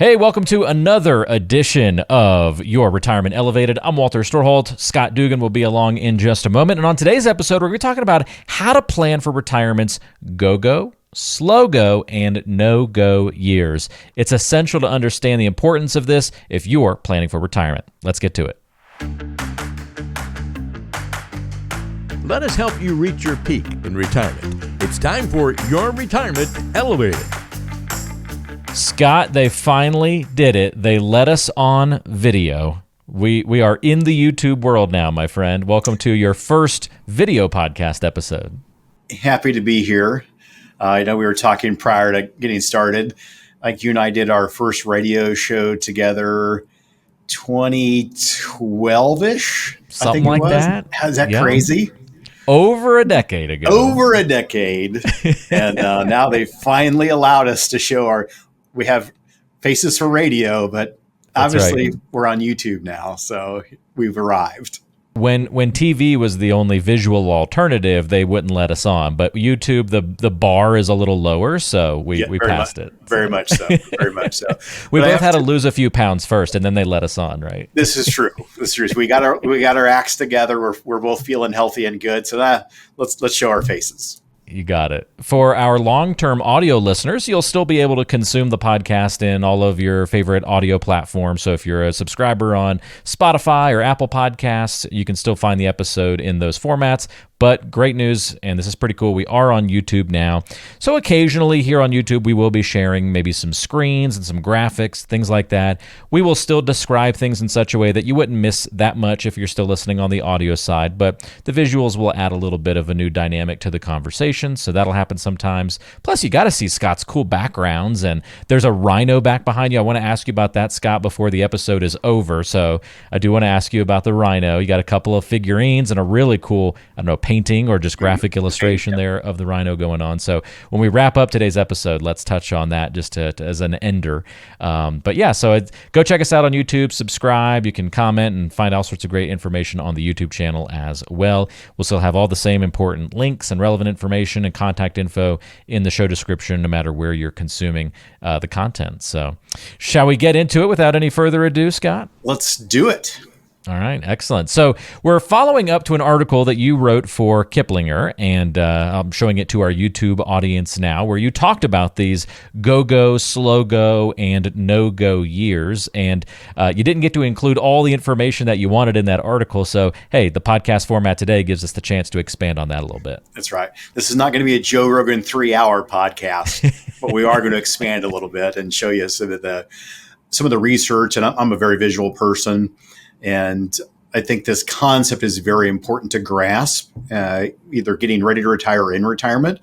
Hey, welcome to another edition of Your Retirement Elevated. I'm Walter Storholt. Scott Dugan will be along in just a moment. And on today's episode, we're going to be talking about how to plan for retirement's go-go, slow-go, and no-go years. It's essential to understand the importance of this if you're planning for retirement. Let's get to it. Let us help you reach your peak in retirement. It's time for Your Retirement Elevated. Scott, they finally did it. They let us on video. We are in the YouTube world now, my friend. Welcome to your first video podcast episode. Happy to be here. I know we were talking prior to getting started. Like you and I did our first radio show together 2012-ish. Something like that. Is that crazy? Over a decade ago. Over a decade. And now they finally allowed us to show we have faces for radio, but obviously we're on YouTube now, so we've arrived. When TV was the only visual alternative, they wouldn't let us on. But YouTube, the bar is a little lower, so we passed it. Very much so. Very much so. We both had to lose a few pounds first, and then they let us on, right? This is true. This is true. We got our acts together. We're both feeling healthy and good. So let's show our faces. You got it. For our long-term audio listeners, you'll still be able to consume the podcast in all of your favorite audio platforms. So if you're a subscriber on Spotify or Apple Podcasts, you can still find the episode in those formats. But great news, and this is pretty cool, we are on YouTube now. So occasionally here on YouTube, we will be sharing maybe some screens and some graphics, things like that. We will still describe things in such a way that you wouldn't miss that much if you're still listening on the audio side, but the visuals will add a little bit of a new dynamic to the conversation, so that'll happen sometimes. Plus, you got to see Scott's cool backgrounds, and there's a Rhino back behind you. I want to ask you about that, Scott, before the episode is over. So I do want to ask you about the Rhino. You got a couple of figurines and a really cool, I don't know, painting or just graphic illustration there of the Rhino going on. So when we wrap up today's episode, let's touch on that just to as an ender. But yeah, so go check us out on YouTube, subscribe. You can comment and find all sorts of great information on the YouTube channel as well. We'll still have all the same important links and relevant information and contact info in the show description, no matter where you're consuming the content. So shall we get into it without any further ado, Scott? Let's do it. All right, excellent. So we're following up to an article that you wrote for Kiplinger, and I'm showing it to our YouTube audience now, where you talked about these go-go, slow-go, and no-go years, and you didn't get to include all the information that you wanted in that article. So, hey, the podcast format today gives us the chance to expand on that a little bit. That's right. This is not going to be a Joe Rogan 3-hour podcast, but we are going to expand a little bit and show you some of the research, and I'm a very visual person. And I think this concept is very important to grasp, either getting ready to retire or in retirement,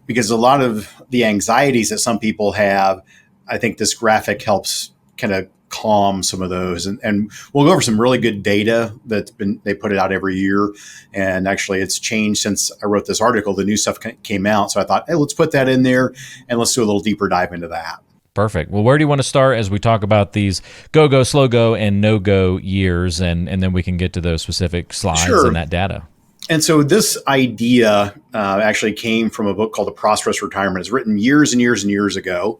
because a lot of the anxieties that some people have, I think this graphic helps kind of calm some of those. And we'll go over some really good data they put it out every year. And actually it's changed since I wrote this article. The new stuff came out. So I thought, hey, let's put that in there and let's do a little deeper dive into that. Perfect. Well, where do you want to start as we talk about these go-go, slow-go, and no-go years, and then we can get to those specific slides and that data? And so this idea actually came from a book called The Prosperous Retirement. It's written years and years and years ago.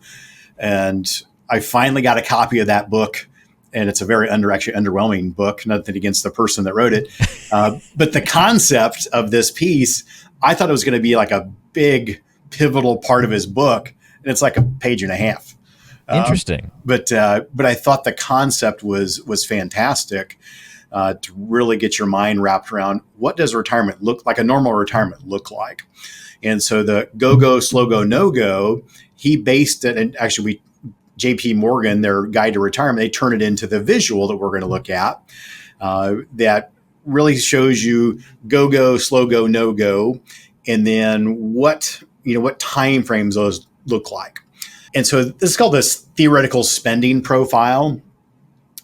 And I finally got a copy of that book. And it's a very underwhelming book, nothing against the person that wrote it. But the concept of this piece, I thought it was going to be like a big pivotal part of his book. And it's like a page and a half. Interesting. But I thought the concept was fantastic to really get your mind wrapped around what does retirement look like, a normal retirement look like. And so the go-go, slow-go, no-go, he based it, and actually JP Morgan, their guide to retirement, they turn it into the visual that we're going to look at that really shows you go-go, slow-go, no-go, and then what time frames those look like. And so this is called this theoretical spending profile.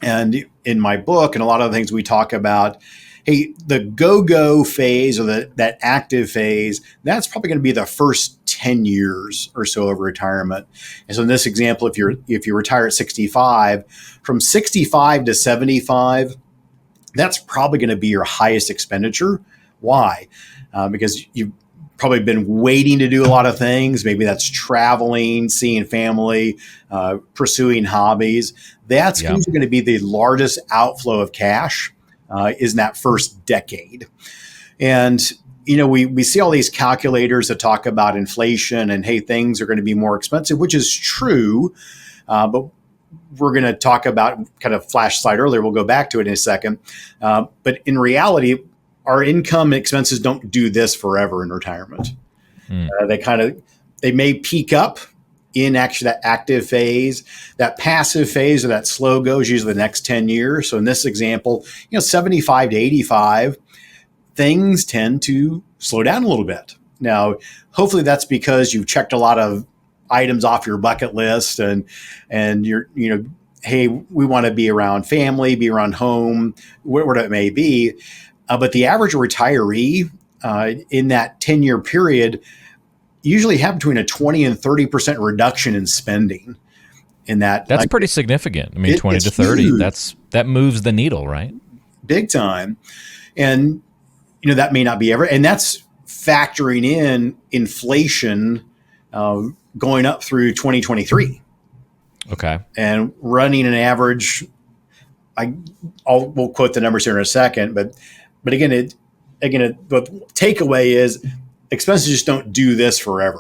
And in my book and a lot of the things we talk about, hey, the go-go phase or that active phase, that's probably going to be the first 10 years or so of retirement. And so in this example, if you retire at 65, from 65 to 75, that's probably going to be your highest expenditure. Why? Because you probably been waiting to do a lot of things. Maybe that's traveling, seeing family, pursuing hobbies. That's usually going to be the largest outflow of cash is in that first decade. And, we see all these calculators that talk about inflation and, hey, things are going to be more expensive, which is true. But we're going to talk about kind of flash slide earlier. We'll go back to it in a second. But in reality, our income and expenses don't do this forever in retirement. They may peak up in actually that active phase. That passive phase or that slow go is usually the next 10 years. So in this example, 75 to 85, things tend to slow down a little bit. Now, hopefully that's because you've checked a lot of items off your bucket list and you're, hey, we want to be around family, be around home, whatever it may be. But the average retiree in that 10-year period usually have between a 20 and 30% reduction in spending in that. That's pretty significant. I mean, 20 to 30, huge. that moves the needle, right? Big time. And, that may not be ever, and that's factoring in inflation going up through 2023. Okay. And running an average, we'll quote the numbers here in a second, but again, the takeaway is expenses just don't do this forever.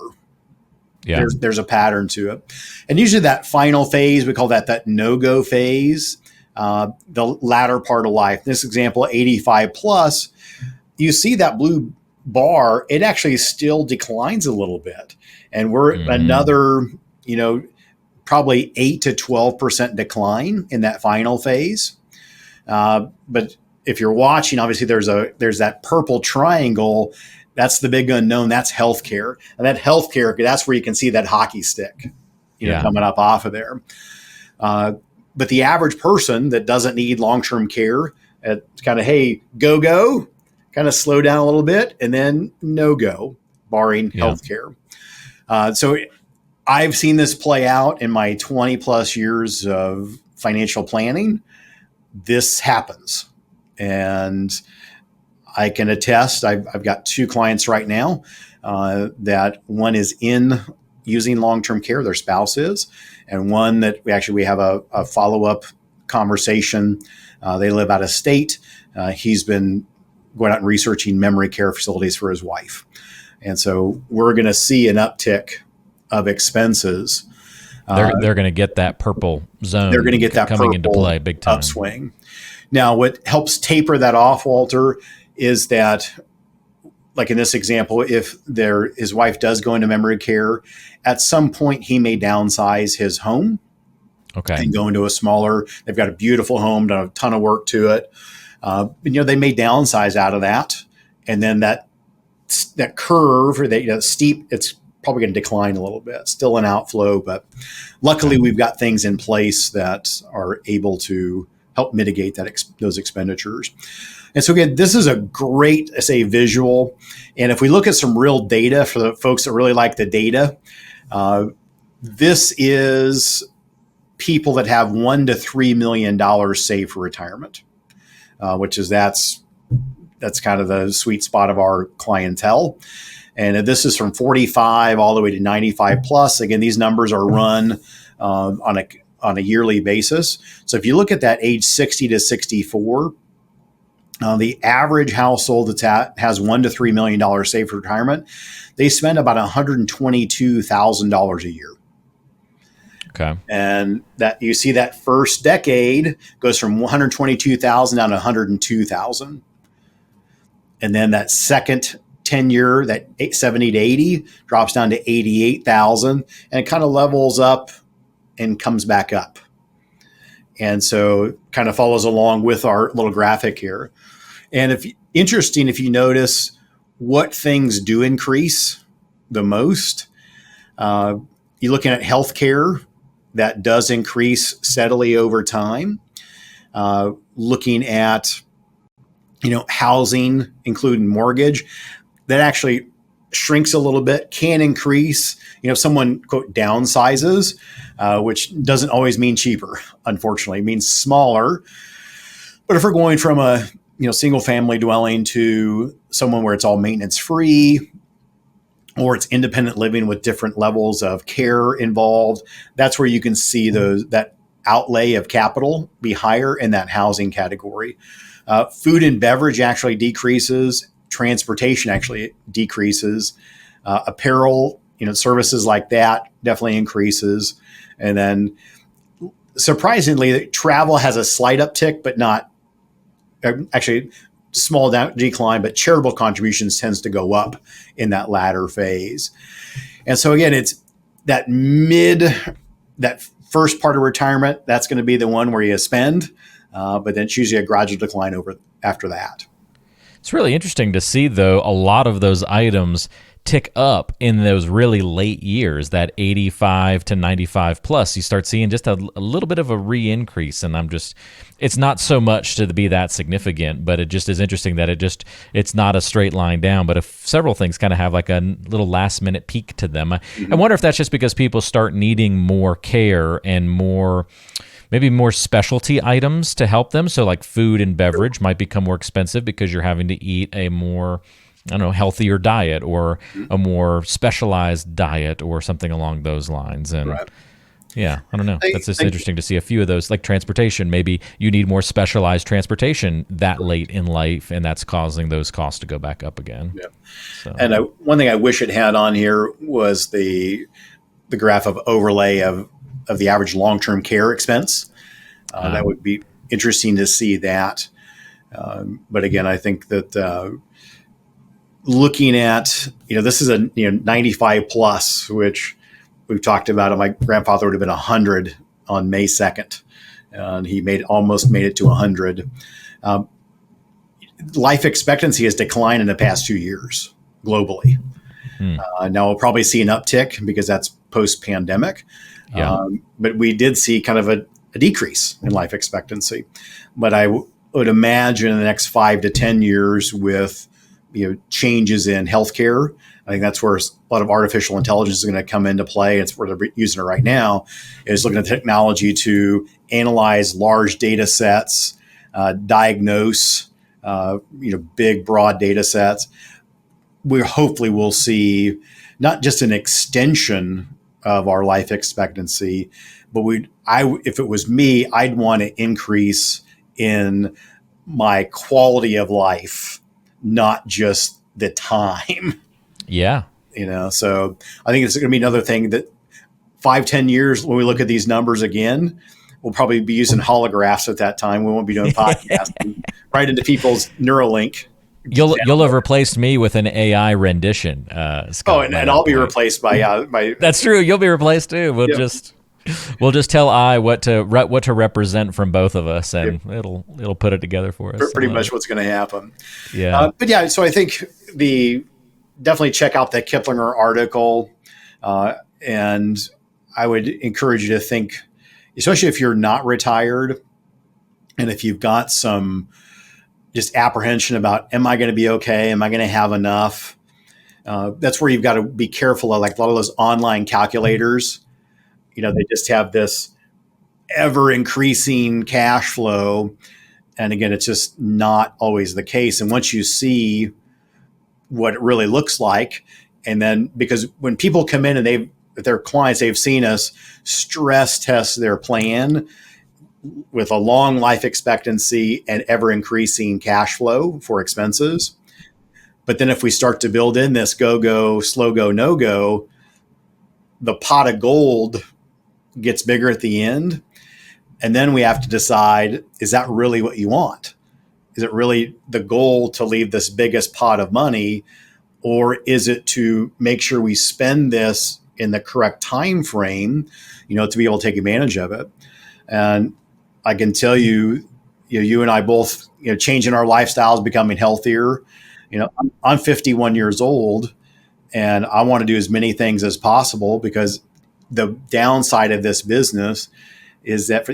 Yeah. There's a pattern to it. And usually that final phase, we call that no-go phase, the latter part of life. In this example, 85 plus, you see that blue bar, it actually still declines a little bit. And we're another, probably 8 to 12% decline in that final phase. But if you're watching, obviously there's that purple triangle. That's the big unknown. That's healthcare. And that healthcare, that's where you can see that hockey stick, coming up off of there. But the average person that doesn't need long-term care, it's kind of, hey, go, kind of slow down a little bit, and then no go, barring healthcare. So I've seen this play out in my 20 plus years of financial planning. This happens. And I can attest, I've got 2 clients right now that one is in using long-term care, their spouse is, and one that we have a follow-up conversation. They live out of state. He's been going out and researching memory care facilities for his wife. And so we're going to see an uptick of expenses. They're going to get that purple zone. They're going to get that coming into play big time. Upswing. Now, what helps taper that off, Walter, is that, like in this example, if his wife does go into memory care, at some point he may downsize his home. Okay. And go into a smaller. They've got a beautiful home, done a ton of work to it. They may downsize out of that, and then that curve or that steep, it's probably going to decline a little bit. Still an outflow, but luckily we've got things in place that are able to help mitigate those expenditures. And so again, this is a great, visual. And if we look at some real data for the folks that really like the data, this is people that have $1 to $3 million saved for retirement. That's kind of the sweet spot of our clientele. And this is from 45 all the way to 95 plus. Again, these numbers are run on a yearly basis. So if you look at that age 60 to 64, the average household that has $1 to $3 million saved for retirement, they spend about $122,000 a year. Okay. And that you see that first decade goes from 122,000 down to 102,000. And then that second 10-year, that 70 to 80 drops down to 88,000, and it kind of levels up and comes back up. And so it kind of follows along with our little graphic here. And if you notice what things do increase the most, you're looking at healthcare. That does increase steadily over time. Looking at, housing, including mortgage, that actually shrinks a little bit, can increase. If someone, quote, downsizes, which doesn't always mean cheaper, unfortunately, it means smaller. But if we're going from a single family dwelling to someone where it's all maintenance free, or it's independent living with different levels of care involved. That's where you can see that outlay of capital be higher in that housing category. Food and beverage actually decreases. Transportation actually decreases. Apparel, services like that definitely increases. And then surprisingly, travel has a slight uptick, but not actually small decline, but charitable contributions tends to go up in that latter phase. And so again, it's that first part of retirement, that's going to be the one where you spend, but then it's usually a gradual decline after that. It's really interesting to see, though, a lot of those items tick up in those really late years, that 85 to 95 plus. You start seeing just a little bit of a re-increase, and it's not so much to be that significant, but it just is interesting that it's not a straight line down, but if several things kind of have like a little last minute peak to them. I wonder if that's just because people start needing more care and maybe more specialty items to help them. So like food and beverage might become more expensive because you're having to eat a more, healthier diet or a more specialized diet or something along those lines. And yeah, I don't know. That's just interesting to see a few of those, like transportation. Maybe you need more specialized transportation that late in life, and that's causing those costs to go back up again. Yeah. So. And one thing I wish it had on here was the graph of overlay of the average long-term care expense. That would be interesting to see that. But again, I think that looking at, this is a 95 plus, which we've talked about. My grandfather would have been 100 on May 2nd, and he almost made it to 100. Life expectancy has declined in the past 2 years globally. Now we'll probably see an uptick because that's post-pandemic. Yeah. But we did see kind of a decrease in life expectancy. But I would imagine in the next 5 to 10 years with changes in healthcare, I think that's where a lot of artificial intelligence is going to come into play. It's where they're using it right now, is looking at technology to analyze large data sets, diagnose, big, broad data sets. We hopefully will see not just an extension of our life expectancy, but if it was me, I'd want to increase in my quality of life, not just the time. Yeah. So I think it's going to be another thing that 5-10 years, when we look at these numbers again, we'll probably be using holographs at that time. We won't be doing podcasting right into people's Neuralink. You'll have replaced me with an AI rendition, Scott. And I'll be replaced by. That's true. You'll be replaced too. We'll just tell I what to represent from both of us, and it'll put it together for us. Pretty much what's going to happen. Yeah. But yeah, so I think definitely check out the Kiplinger article, and I would encourage you to think, especially if you're not retired, and if you've got some just apprehension about, am I going to be okay? Am I going to have enough? That's where you've got to be careful of, like a lot of those online calculators. They just have this ever increasing cash flow. And again, it's just not always the case. And once you see what it really looks like, and then because when people come in and their clients, they've seen us stress test their plan with a long life expectancy and ever increasing cash flow for expenses. But then if we start to build in this go, slow go, no go, the pot of gold gets bigger at the end. And then we have to decide, is that really what you want? Is it really the goal to leave this biggest pot of money? Or is it to make sure we spend this in the correct time frame, to be able to take advantage of it? And I can tell you, you and I both, changing our lifestyles, becoming healthier. I'm 51 years old, and I want to do as many things as possible, because the downside of this business is that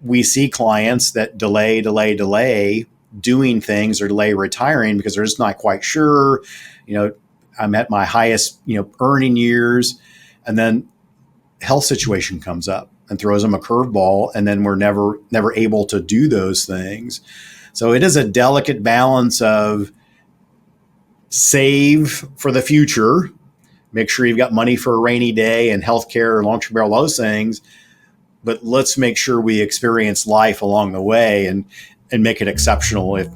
we see clients that delay doing things or delay retiring because they're just not quite sure. I'm at my highest, earning years, and then health situation comes up and throws them a curveball, and then we're never able to do those things. So it is a delicate balance of save for the future, make sure you've got money for a rainy day and healthcare, long-term care, all those things. But let's make sure we experience life along the way and make it exceptional if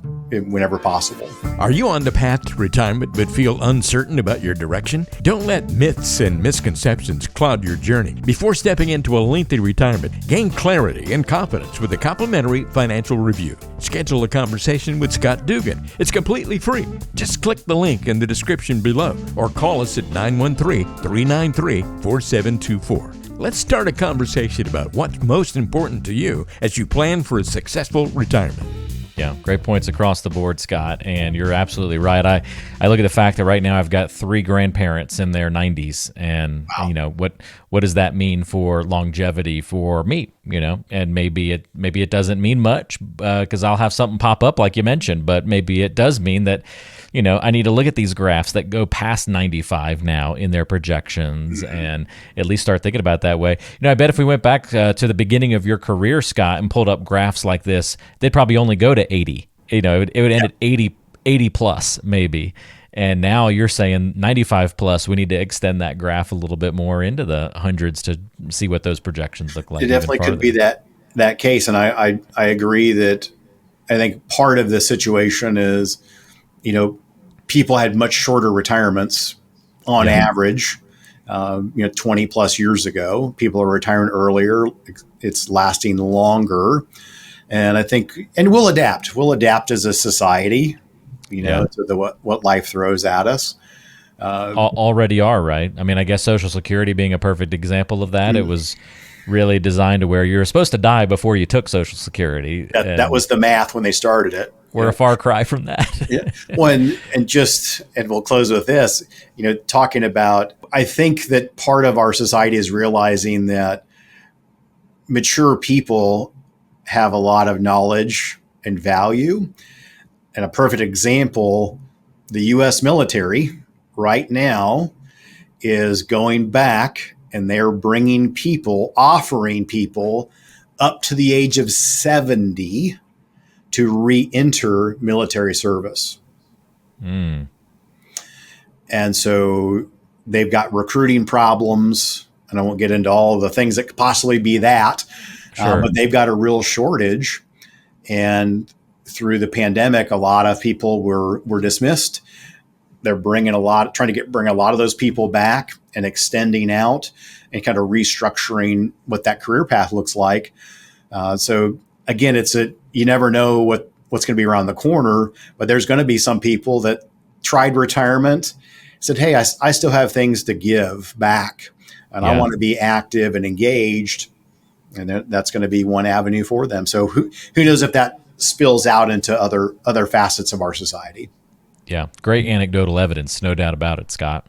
whenever possible. Are you on the path to retirement but feel uncertain about your direction? Don't let myths and misconceptions cloud your journey. Before stepping into a lengthy retirement, gain clarity and confidence with a complimentary financial review. Schedule a conversation with Scott Dugan. It's completely free. Just click the link in the description below or call us at 913-393-4724. Let's start a conversation about what's most important to you as you plan for a successful retirement. Yeah, great points across the board, Scott, and you're absolutely right. I look at the fact that right now I've got 3 grandparents in their 90s, and Wow. you know what does that mean for longevity for me? You know, and maybe it doesn't mean much because I'll have something pop up like you mentioned, but maybe it does mean that, you know, I need to look at these graphs that go past 95 now in their projections and at least start thinking about it that way. You know, I bet if we went back to the beginning of your career, Scott, and pulled up graphs like this, they'd probably only go to 80. You know, it would end at 80 plus maybe. And now you're saying 95 plus, we need to extend that graph a little bit more into the hundreds to see what those projections look like. It definitely could be that case. And I agree that I think part of the situation is, you know, people had much shorter retirements on average, 20 plus years ago. People are retiring earlier. It's lasting longer. And I think, and we'll adapt. We'll adapt as a society, to what life throws at us. Already are, right? I mean, I guess Social Security being a perfect example of that. It was really designed to where you're supposed to die before you took Social Security. That was the math when they started it. We're a far cry from that. Yeah. Well, and we'll close with this, talking about, I think that part of our society is realizing that mature people have a lot of knowledge and value. And a perfect example, the U.S. military right now is going back and they're offering people up to the age of 70 to re-enter military service. And so they've got recruiting problems, and I won't get into all the things that could possibly be that, but they've got a real shortage. And through the pandemic, a lot of people were dismissed. They're trying to bring a lot of those people back and extending out and kind of restructuring what that career path looks like. So again, you never know what's going to be around the corner, but there's going to be some people that tried retirement, said, hey, I still have things to give back, and I want to be active and engaged. And that's going to be one avenue for them. So who knows if that spills out into other facets of our society. Yeah, great anecdotal evidence, no doubt about it, Scott.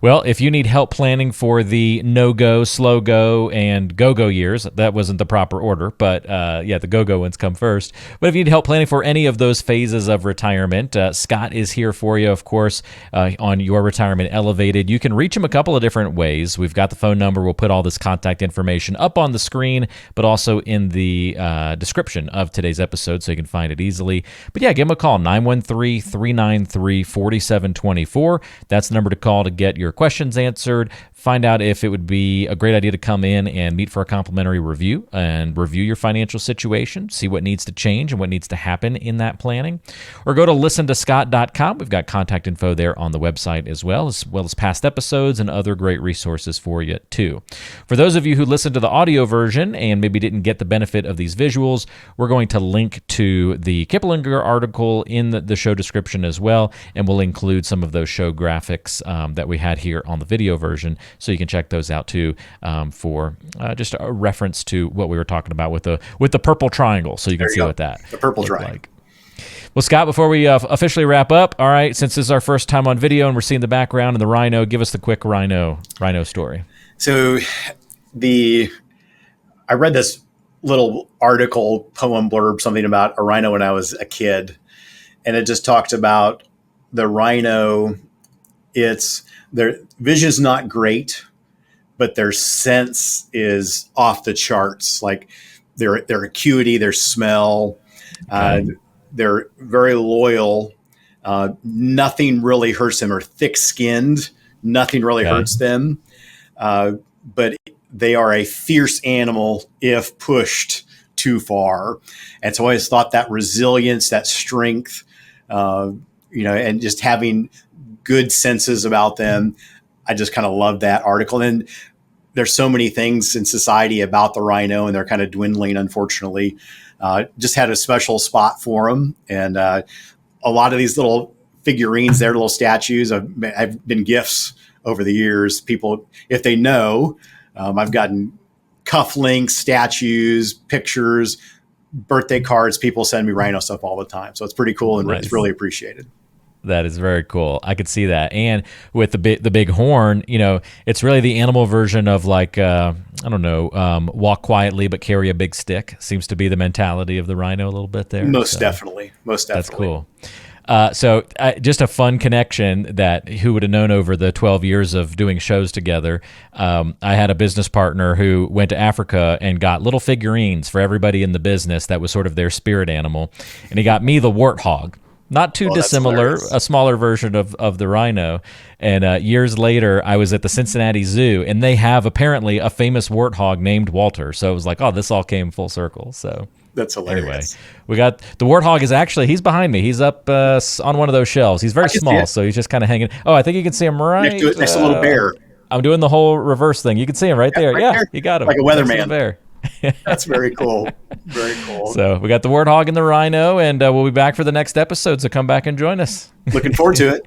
Well, if you need help planning for the no-go, slow-go, and go-go years, that wasn't the proper order, but the go-go ones come first. But if you need help planning for any of those phases of retirement, Scott is here for you, of course, on Your Retirement Elevated. You can reach him a couple of different ways. We've got the phone number. We'll put all this contact information up on the screen, but also in the description of today's episode so you can find it easily. But yeah, give him a call, 913-393-4724. That's the number to call to get your questions answered. Find out if it would be a great idea to come in and meet for a complimentary review and review your financial situation, see what needs to change and what needs to happen in that planning. Or go to listentoscott.com. We've got contact info there on the website as well as past episodes and other great resources for you too. For those of you who listened to the audio version and maybe didn't get the benefit of these visuals, we're going to link to the Kiplinger article in the show description as well, and we'll include some of those show graphics that we had here on the video version, so you can check those out too, for just a reference to what we were talking about with the purple triangle, so you can see what that the purple triangle. Like. Well, Scott, before we officially wrap up, all right, since this is our first time on video and we're seeing the background and the Rhino, give us the quick Rhino story. So I read this little article, poem blurb, something about a rhino when I was a kid, and it just talked about the rhino. Their vision's not great, but their sense is off the charts. Like their acuity, their smell, they're very loyal. Nothing really hurts them. Are thick-skinned, Nothing really Okay. hurts them, but they are a fierce animal if pushed too far. And so I always thought that resilience, that strength, and just having good senses about them, I just kind of love that article. And there's so many things in society about the rhino, and they're kind of dwindling, unfortunately. Just had a special spot for them. And a lot of these little figurines, their little statues have been gifts over the years. People, if they know, I've gotten cufflinks, statues, pictures, birthday cards. People send me rhino stuff all the time. So it's pretty cool, and Nice. it's really appreciated. That is very cool. I could see that. And with the big horn, it's really the animal version of like, walk quietly but carry a big stick. Seems to be the mentality of the rhino a little bit there. Most definitely. That's cool. So just a fun connection that who would have known over the 12 years of doing shows together. I had a business partner who went to Africa and got little figurines for everybody in the business that was sort of their spirit animal. And he got me the warthog. Not too dissimilar, a smaller version of the rhino. And years later, I was at the Cincinnati Zoo, and they have apparently a famous warthog named Walter. So it was like, oh, this all came full circle. So that's hilarious. Anyway, we got the warthog is actually, he's behind me. He's up on one of those shelves. He's very small, so he's just kind of hanging. Oh, I think you can see him right next to a little bear. I'm doing the whole reverse thing. You can see him right there. Yeah, you got him. Like a weatherman. Bear. That's very cool. Very cool. So we got the warthog and the rhino, and we'll be back for the next episode. So come back and join us. Looking forward to it.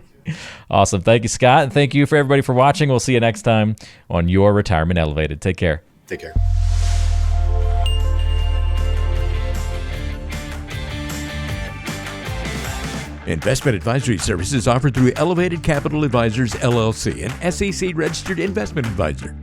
Awesome. Thank you, Scott. And thank you for everybody for watching. We'll see you next time on Your Retirement Elevated. Take care. Take care. Investment advisory services offered through Elevated Capital Advisors, LLC, an SEC-registered investment advisor.